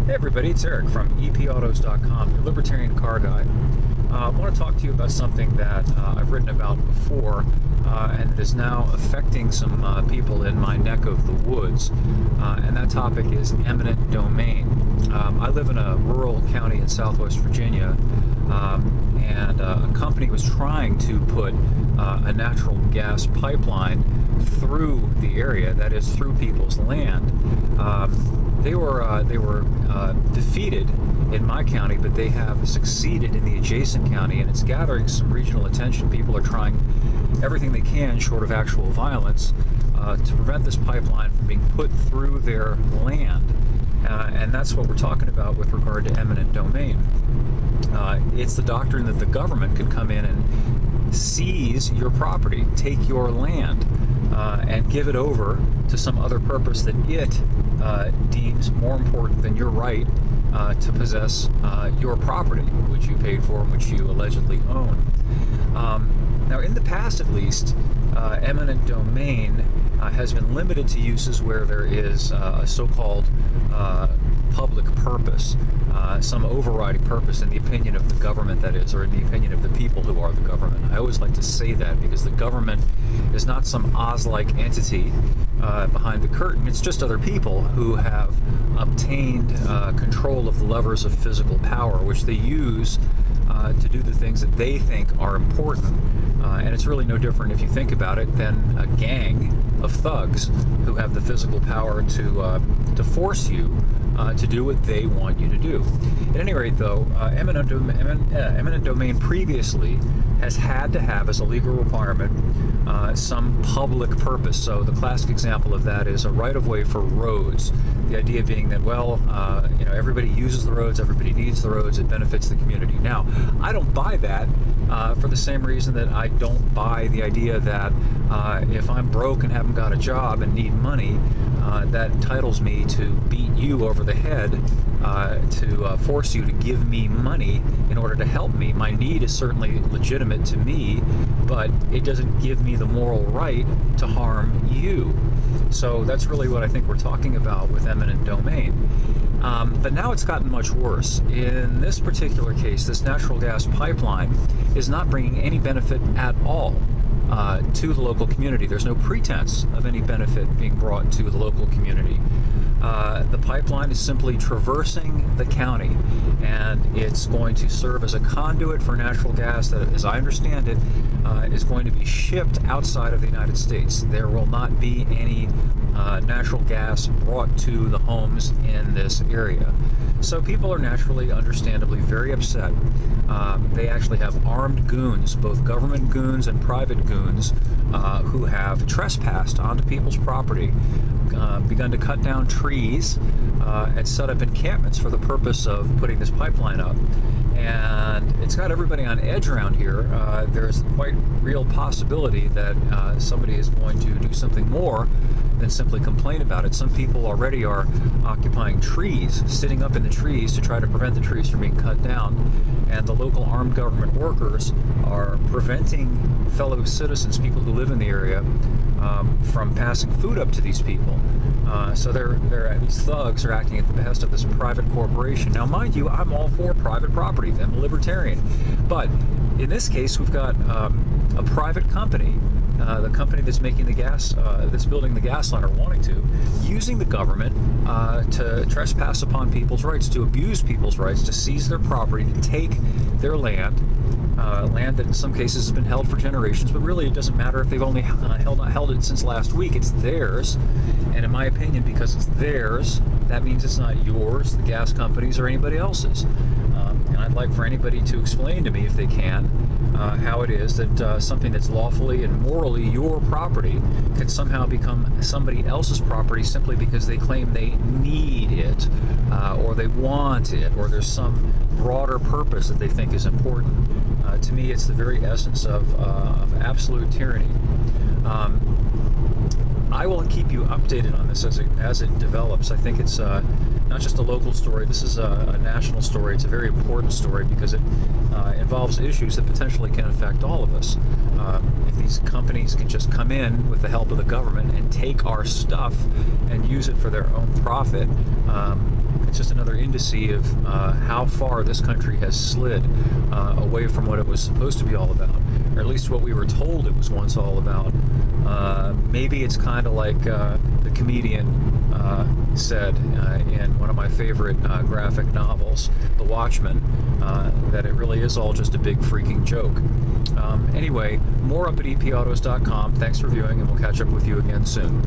Hey everybody, it's Eric from epautos.com, your Libertarian car guy. I want to talk to you about something that I've written about before and it is now affecting some people in my neck of the woods, and that topic is eminent domain. I live in a rural county in southwest Virginia, and a company was trying to put a natural gas pipeline through the area, that is, through people's land. They were defeated in my county, but they have succeeded in the adjacent county, and it's gathering some regional attention. People are trying everything they can, short of actual violence, to prevent this pipeline from being put through their land. And that's what we're talking about with regard to eminent domain. It's the doctrine that the government could come in and seize your property, take your land, and give it over to some other purpose that it deems more important than your right to possess your property, which you paid for and which you allegedly own. Now, in the past at least, eminent domain has been limited to uses where there is a so-called public purpose, some overriding purpose in the opinion of the government, that is, or in the opinion of the people who are the government. I always like to say that because the government is not some Oz-like entity behind the curtain. It's just other people who have obtained control of the levers of physical power, which they use to do the things that they think are important. And it's really no different, if you think about it, than a gang of thugs who have the physical power to force you to do what they want you to do. At any rate, though, eminent domain previously has had to have, as a legal requirement, some public purpose. So the classic example of that is a right-of-way for roads. The idea being that, well, everybody uses the roads, everybody needs the roads, it benefits the community. Now, I don't buy that for the same reason that I don't buy the idea that if I'm broke and haven't got a job and need money, that entitles me to beat you over the head to force you to give me money in order to help me. My need is certainly legitimate to me, but it doesn't give me the moral right to harm you. So that's really what I think we're talking about with eminent domain. But now it's gotten much worse. In this particular case, this natural gas pipeline is not bringing any benefit at all to the local community. There's no pretense of any benefit being brought to the local community. The pipeline is simply traversing the county, and it's going to serve as a conduit for natural gas that, as I understand it, is going to be shipped outside of the United States. There will not be any natural gas brought to the homes in this area. So people are naturally, understandably, very upset. They actually have armed goons, both government goons and private goons, who have trespassed onto people's property, begun to cut down trees, and set up encampments for the purpose of putting this pipeline up. And it's got everybody on edge around here. There's quite real possibility that somebody is going to do something more than simply complain about it. Some people already are occupying trees, sitting up in the trees to try to prevent the trees from being cut down. And the local armed government workers are preventing fellow citizens, people who live in the area, from passing food up to these people. So these thugs are acting at the behest of this private corporation. Now, mind you, I'm all for private property. I'm a libertarian. But in this case, we've got a private company, the company that's making the gas, that's building the gas line, or wanting to, using the government to trespass upon people's rights, to abuse people's rights, to seize their property, to take their land, land that in some cases has been held for generations, but really it doesn't matter if they've only held it since last week. It's theirs, and in my opinion, because it's theirs, that means it's not yours, the gas companies, or anybody else's. And I'd like for anybody to explain to me, if they can, how it is that something that's lawfully and morally your property can somehow become somebody else's property simply because they claim they need it, or they want it, or there's some broader purpose that they think is important. To me, it's the very essence of absolute tyranny. I will keep you updated on this as it develops. I think it's not just a local story. This is a national story. It's a very important story because it involves issues that potentially can affect all of us. If these companies can just come in with the help of the government and take our stuff and use it for their own profit, it's just another another indice of how far this country has slid away from what it was supposed to be all about, or at least what we were told it was once all about. Maybe it's kind of like the comedian said in one of my favorite graphic novels, The Watchmen, that it really is all just a big freaking joke. Anyway, more up at epautos.com. Thanks for viewing, and we'll catch up with you again soon.